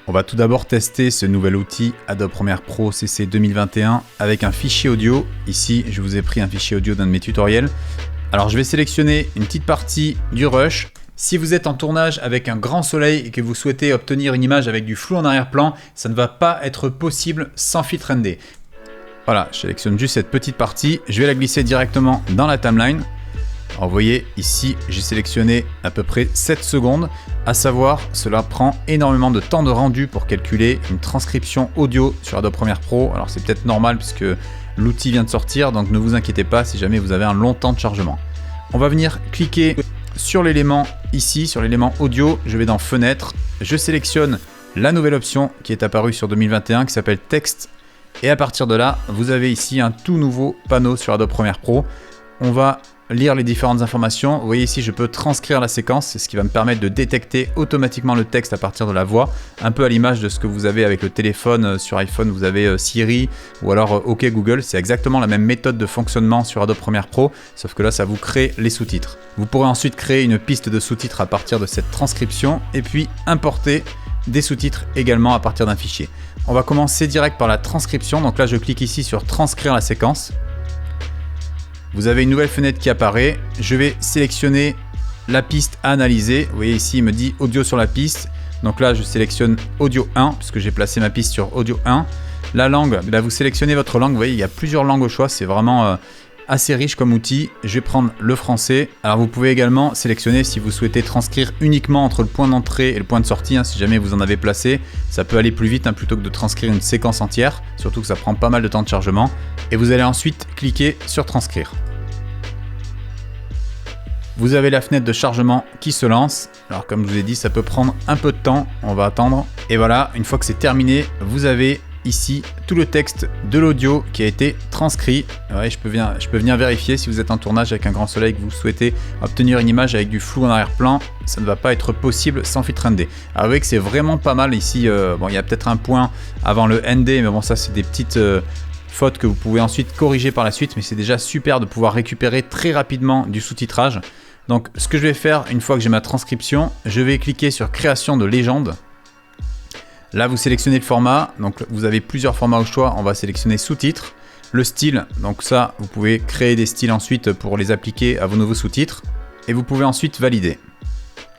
On va tout d'abord tester ce nouvel outil Adobe Premiere Pro CC 2021 avec un fichier audio. Ici, je vous ai pris un fichier audio d'un de mes tutoriels. Alors, je vais sélectionner une petite partie du rush. Si vous êtes en tournage avec un grand soleil et que vous souhaitez obtenir une image avec du flou en arrière-plan, ça ne va pas être possible sans filtre ND. Voilà, je sélectionne juste cette petite partie. Je vais la glisser directement dans la timeline. Alors vous voyez ici, j'ai sélectionné à peu près 7 secondes. À savoir, cela prend énormément de temps de rendu pour calculer une transcription audio sur Adobe Premiere Pro. Alors c'est peut-être normal puisque l'outil vient de sortir, donc ne vous inquiétez pas si jamais vous avez un long temps de chargement. On va venir cliquer sur l'élément ici, sur l'élément audio. Je vais dans Fenêtre, je sélectionne la nouvelle option qui est apparue sur 2021 qui s'appelle Texte. Et à partir de là, vous avez ici un tout nouveau panneau sur Adobe Premiere Pro. On va lire les différentes informations. Vous voyez ici, je peux transcrire la séquence. C'est ce qui va me permettre de détecter automatiquement le texte à partir de la voix. Un peu à l'image de ce que vous avez avec le téléphone. Sur iPhone, vous avez Siri ou alors OK Google. C'est exactement la même méthode de fonctionnement sur Adobe Premiere Pro, sauf que là, ça vous crée les sous-titres. Vous pourrez ensuite créer une piste de sous-titres à partir de cette transcription et puis importer des sous-titres également à partir d'un fichier. On va commencer direct par la transcription. Donc là, je clique ici sur transcrire la séquence. Vous avez une nouvelle fenêtre qui apparaît. Je vais sélectionner la piste à analyser. Vous voyez ici, il me dit audio sur la piste. Donc là, je sélectionne audio 1 puisque j'ai placé ma piste sur audio 1. La langue, là, vous sélectionnez votre langue. Vous voyez, il y a plusieurs langues au choix. C'est vraiment assez riche comme outil. Je vais prendre le français. Alors vous pouvez également sélectionner si vous souhaitez transcrire uniquement entre le point d'entrée et le point de sortie. Si jamais vous en avez placé, ça peut aller plus vite plutôt que de transcrire une séquence entière. Surtout que ça prend pas mal de temps de chargement. Et vous allez ensuite cliquer sur transcrire. Vous avez la fenêtre de chargement qui se lance. Alors comme je vous ai dit, ça peut prendre un peu de temps. On va attendre. Et voilà, une fois que c'est terminé, vous avez ici tout le texte de l'audio qui a été transcrit. Ouais, je peux venir vérifier si vous êtes en tournage avec un grand soleil et que vous souhaitez obtenir une image avec du flou en arrière-plan. Ça ne va pas être possible sans filtre ND. Alors vous voyez que c'est vraiment pas mal ici. Bon, il y a peut-être un point avant le ND, mais bon, ça c'est des petites fautes que vous pouvez ensuite corriger par la suite. Mais c'est déjà super de pouvoir récupérer très rapidement du sous-titrage. Donc ce que je vais faire une fois que j'ai ma transcription, je vais cliquer sur création de légende. Là vous sélectionnez le format, donc vous avez plusieurs formats au choix, on va sélectionner sous-titres, le style, donc ça vous pouvez créer des styles ensuite pour les appliquer à vos nouveaux sous-titres et vous pouvez ensuite valider.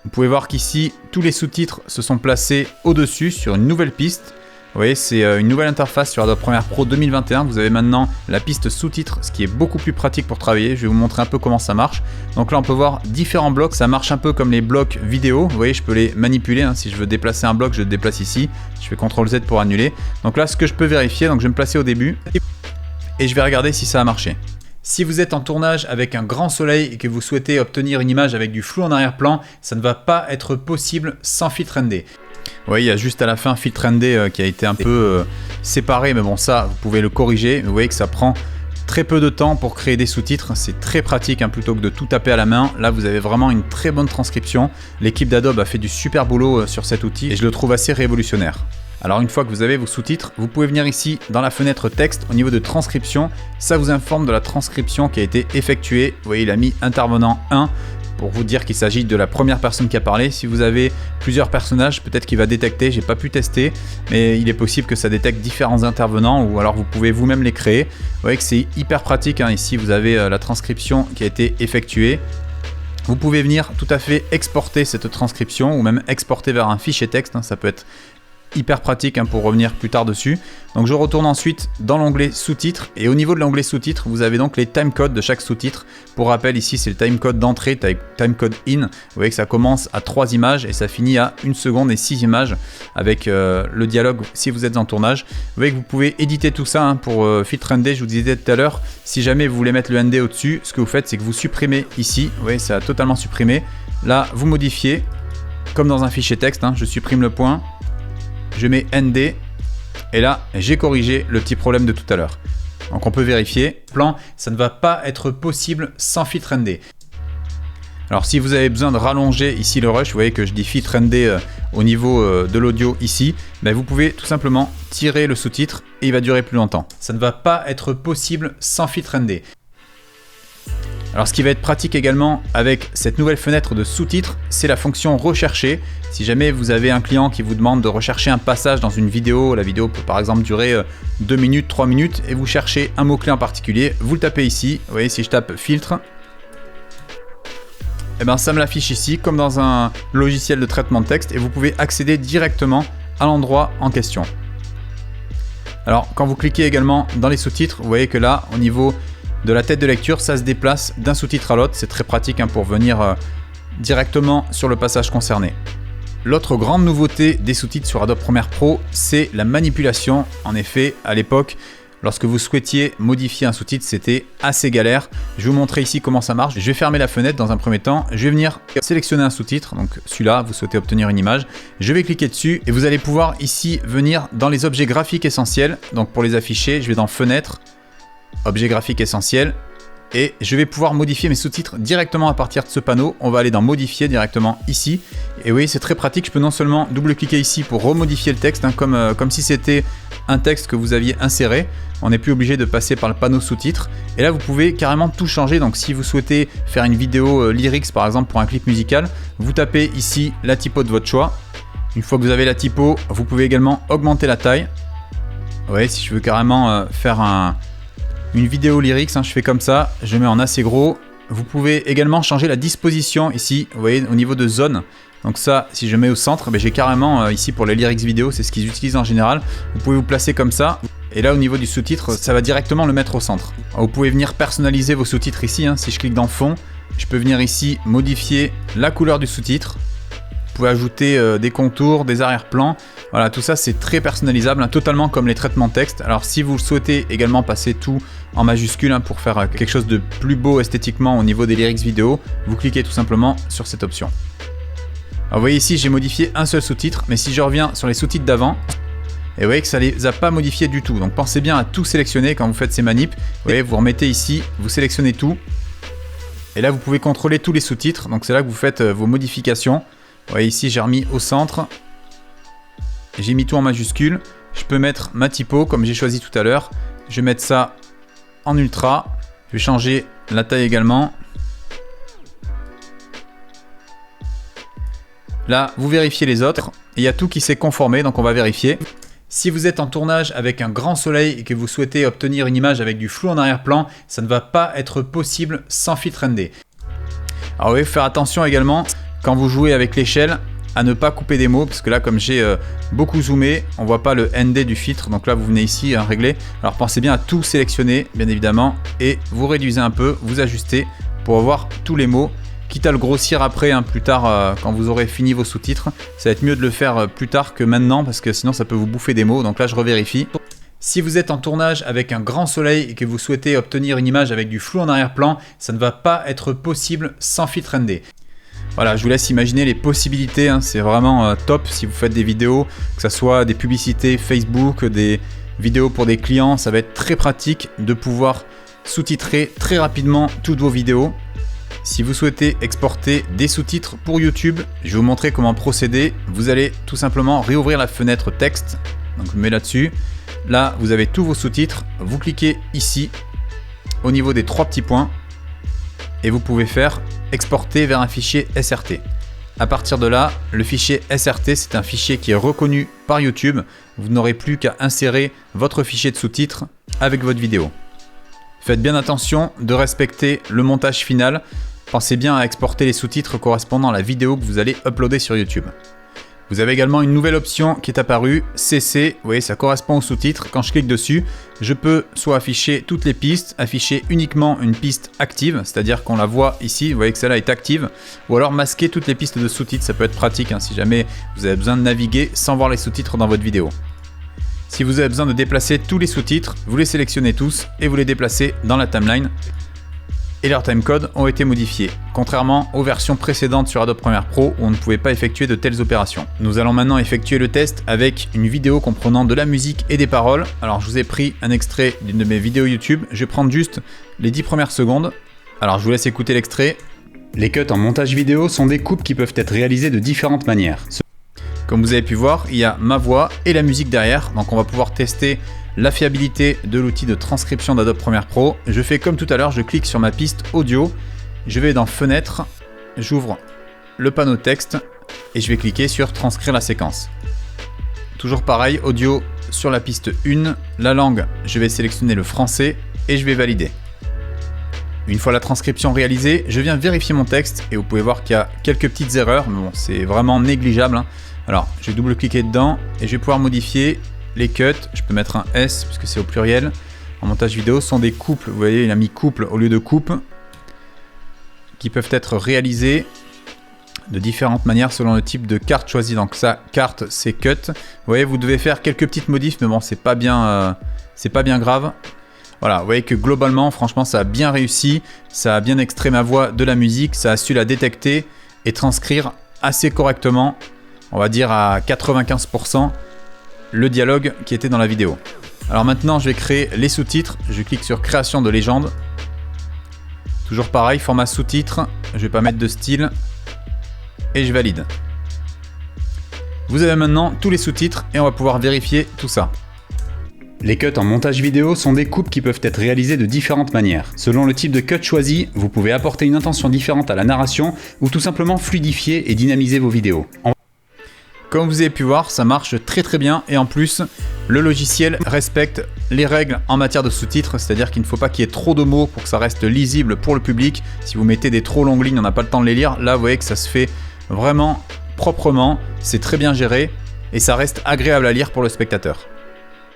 Vous pouvez voir qu'ici tous les sous-titres se sont placés au-dessus sur une nouvelle piste. Vous voyez, c'est une nouvelle interface sur Adobe Premiere Pro 2021. Vous avez maintenant la piste sous-titres, ce qui est beaucoup plus pratique pour travailler. Je vais vous montrer un peu comment ça marche. Donc là, on peut voir différents blocs. Ça marche un peu comme les blocs vidéo. Vous voyez, je peux les manipuler. Si je veux déplacer un bloc, je le déplace ici. Je fais CTRL Z pour annuler. Donc là, ce que je peux vérifier, donc je vais me placer au début et je vais regarder si ça a marché. Si vous êtes en tournage avec un grand soleil et que vous souhaitez obtenir une image avec du flou en arrière-plan, ça ne va pas être possible sans filtre ND. Oui, il y a juste à la fin filtre ND qui a été un peu séparé, mais bon, ça, vous pouvez le corriger. Vous voyez que ça prend très peu de temps pour créer des sous-titres. C'est très pratique plutôt que de tout taper à la main. Là, vous avez vraiment une très bonne transcription. L'équipe d'Adobe a fait du super boulot sur cet outil et je le trouve assez révolutionnaire. Alors une fois que vous avez vos sous-titres, vous pouvez venir ici dans la fenêtre texte au niveau de transcription. Ça vous informe de la transcription qui a été effectuée. Vous voyez, il a mis intervenant 1. Pour vous dire qu'il s'agit de la première personne qui a parlé. Si vous avez plusieurs personnages, peut-être qu'il va détecter, j'ai pas pu tester, mais il est possible que ça détecte différents intervenants ou alors vous pouvez vous-même les créer. Vous voyez que c'est hyper pratique, ici vous avez la transcription qui a été effectuée. Vous pouvez venir tout à fait exporter cette transcription ou même exporter vers un fichier texte, ça peut être hyper pratique pour revenir plus tard dessus. Donc je retourne ensuite dans l'onglet sous-titres et au niveau de l'onglet sous-titres, vous avez donc les timecodes de chaque sous-titre. Pour rappel, ici c'est le timecode d'entrée, timecode in. Vous voyez que ça commence à 3 images et ça finit à 1 seconde et 6 images avec le dialogue si vous êtes en tournage. Vous voyez que vous pouvez éditer tout ça pour filtre ND. Je vous disais tout à l'heure, si jamais vous voulez mettre le ND au-dessus, ce que vous faites c'est que vous supprimez ici. Vous voyez, ça a totalement supprimé. Là, vous modifiez comme dans un fichier texte. Je supprime le point. Je mets ND et là j'ai corrigé le petit problème de tout à l'heure. Donc on peut vérifier. Plan, ça ne va pas être possible sans filtre ND. Alors si vous avez besoin de rallonger ici le rush, vous voyez que je dis filtre ND au niveau de l'audio ici, vous pouvez tout simplement tirer le sous-titre et il va durer plus longtemps. Ça ne va pas être possible sans filtre ND. Alors ce qui va être pratique également avec cette nouvelle fenêtre de sous-titres, c'est la fonction rechercher. Si jamais vous avez un client qui vous demande de rechercher un passage dans une vidéo, la vidéo peut par exemple durer 2 minutes, 3 minutes, et vous cherchez un mot-clé en particulier, vous le tapez ici. Vous voyez, si je tape filtre, et ben ça me l'affiche ici comme dans un logiciel de traitement de texte et vous pouvez accéder directement à l'endroit en question. Alors quand vous cliquez également dans les sous-titres, vous voyez que là au niveau de la tête de lecture, ça se déplace d'un sous-titre à l'autre. C'est très pratique pour venir directement sur le passage concerné. L'autre grande nouveauté des sous-titres sur Adobe Premiere Pro, c'est la manipulation. En effet, à l'époque, lorsque vous souhaitiez modifier un sous-titre, c'était assez galère. Je vais vous montrer ici comment ça marche. Je vais fermer la fenêtre dans un premier temps. Je vais venir sélectionner un sous-titre. Donc celui-là, vous souhaitez obtenir une image. Je vais cliquer dessus et vous allez pouvoir ici venir dans les objets graphiques essentiels. Donc pour les afficher, je vais dans Fenêtre, Objets graphiques essentiels. Et je vais pouvoir modifier mes sous-titres directement à partir de ce panneau. On va aller dans Modifier directement ici. Et oui, c'est très pratique. Je peux non seulement double-cliquer ici pour remodifier le texte, comme si c'était un texte que vous aviez inséré. On n'est plus obligé de passer par le panneau sous-titres. Et là, vous pouvez carrément tout changer. Donc, si vous souhaitez faire une vidéo lyrics, par exemple, pour un clip musical, vous tapez ici la typo de votre choix. Une fois que vous avez la typo, vous pouvez également augmenter la taille. Vous voyez, si je veux carrément faire une vidéo lyrics, je fais comme ça, je mets en assez gros. Vous pouvez également changer la disposition ici, vous voyez, au niveau de zone. Donc ça, si je mets au centre, j'ai carrément ici pour les lyrics vidéo, c'est ce qu'ils utilisent en général. Vous pouvez vous placer comme ça. Et là, au niveau du sous-titre, ça va directement le mettre au centre. Alors, vous pouvez venir personnaliser vos sous-titres ici. Si je clique dans Fond, je peux venir ici modifier la couleur du sous-titre. Vous pouvez ajouter des contours, des arrière-plans. Voilà, tout ça c'est très personnalisable, totalement comme les traitements de texte. Alors si vous souhaitez également passer tout en majuscule pour faire quelque chose de plus beau esthétiquement au niveau des lyrics vidéo, vous cliquez tout simplement sur cette option. Alors vous voyez ici j'ai modifié un seul sous-titre, mais si je reviens sur les sous-titres d'avant, et vous voyez que ça ne les a pas modifiés du tout. Donc pensez bien à tout sélectionner quand vous faites ces manips. Vous voyez, vous remettez ici, vous sélectionnez tout. Et là vous pouvez contrôler tous les sous-titres, donc c'est là que vous faites vos modifications. Vous voyez ici j'ai remis au centre. J'ai mis tout en majuscule. Je peux mettre ma typo comme j'ai choisi tout à l'heure. Je vais mettre ça en ultra. Je vais changer la taille également. Là, vous vérifiez les autres. Et il y a tout qui s'est conformé, donc on va vérifier. Si vous êtes en tournage avec un grand soleil et que vous souhaitez obtenir une image avec du flou en arrière-plan, ça ne va pas être possible sans filtre ND. Alors oui, faire attention également quand vous jouez avec l'échelle à ne pas couper des mots, parce que là comme j'ai beaucoup zoomé, on voit pas le ND du filtre, donc là vous venez ici à régler. Alors pensez bien à tout sélectionner bien évidemment et vous réduisez un peu, vous ajustez pour avoir tous les mots, quitte à le grossir après plus tard quand vous aurez fini vos sous-titres. Ça va être mieux de le faire plus tard que maintenant parce que sinon ça peut vous bouffer des mots, donc là je revérifie. Si vous êtes en tournage avec un grand soleil et que vous souhaitez obtenir une image avec du flou en arrière-plan, ça ne va pas être possible sans filtre ND. Voilà, je vous laisse imaginer les possibilités, c'est vraiment top si vous faites des vidéos, que ce soit des publicités Facebook, des vidéos pour des clients, ça va être très pratique de pouvoir sous-titrer très rapidement toutes vos vidéos. Si vous souhaitez exporter des sous-titres pour YouTube, je vais vous montrer comment procéder. Vous allez tout simplement réouvrir la fenêtre texte, donc je me mets là-dessus. Là, vous avez tous vos sous-titres, vous cliquez ici, au niveau des 3 petits points, et vous pouvez faire exporter vers un fichier SRT. À partir de là, le fichier SRT, c'est un fichier qui est reconnu par YouTube. Vous n'aurez plus qu'à insérer votre fichier de sous-titres avec votre vidéo. Faites bien attention de respecter le montage final. Pensez bien à exporter les sous-titres correspondant à la vidéo que vous allez uploader sur YouTube. Vous avez également une nouvelle option qui est apparue, CC, vous voyez ça correspond au sous-titre. Quand je clique dessus, je peux soit afficher toutes les pistes, afficher uniquement une piste active, c'est-à-dire qu'on la voit ici, vous voyez que celle-là est active, ou alors masquer toutes les pistes de sous-titres, ça peut être pratique si jamais vous avez besoin de naviguer sans voir les sous-titres dans votre vidéo. Si vous avez besoin de déplacer tous les sous-titres, vous les sélectionnez tous et vous les déplacez dans la timeline. Et leurs timecodes ont été modifiés, contrairement aux versions précédentes sur Adobe Premiere Pro où on ne pouvait pas effectuer de telles opérations. Nous allons maintenant effectuer le test avec une vidéo comprenant de la musique et des paroles. Alors je vous ai pris un extrait d'une de mes vidéos YouTube, je vais prendre juste les 10 premières secondes. Alors je vous laisse écouter l'extrait. Les cuts en montage vidéo sont des coupes qui peuvent être réalisées de différentes manières. Comme vous avez pu voir, il y a ma voix et la musique derrière. Donc on va pouvoir tester la fiabilité de l'outil de transcription d'Adobe Premiere Pro. Je fais comme tout à l'heure, je clique sur ma piste audio. Je vais dans Fenêtre, j'ouvre le panneau texte et je vais cliquer sur Transcrire la séquence. Toujours pareil, audio sur la piste 1. La langue, je vais sélectionner le français et je vais valider. Une fois la transcription réalisée, je viens vérifier mon texte et vous pouvez voir qu'il y a quelques petites erreurs, mais bon, c'est vraiment négligeable. Alors, je vais double-cliquer dedans et je vais pouvoir modifier les cuts. Je peux mettre un S puisque c'est au pluriel. En montage vidéo, ce sont des couples. Vous voyez, il a mis couple au lieu de coupe, qui peuvent être réalisés de différentes manières selon le type de carte choisie. Donc ça, carte, c'est cut. Vous voyez, vous devez faire quelques petites modifs, mais bon, c'est pas bien grave. Voilà, vous voyez que globalement, franchement, ça a bien réussi. Ça a bien extrait ma voix de la musique. Ça a su la détecter et transcrire assez correctement, on va dire à 95%, le dialogue qui était dans la vidéo. Alors maintenant, je vais créer les sous-titres. Je clique sur Création de légende. Toujours pareil, format sous-titres. Je vais pas mettre de style. Et je valide. Vous avez maintenant tous les sous-titres et on va pouvoir vérifier tout ça. Les cuts en montage vidéo sont des coupes qui peuvent être réalisées de différentes manières. Selon le type de cut choisi, vous pouvez apporter une intention différente à la narration ou tout simplement fluidifier et dynamiser vos vidéos. Comme vous avez pu voir, ça marche très bien et en plus, le logiciel respecte les règles en matière de sous-titres, c'est-à-dire qu'il ne faut pas qu'il y ait trop de mots pour que ça reste lisible pour le public. Si vous mettez des trop longues lignes, on n'a pas le temps de les lire. Là, vous voyez que ça se fait vraiment proprement, c'est très bien géré et ça reste agréable à lire pour le spectateur.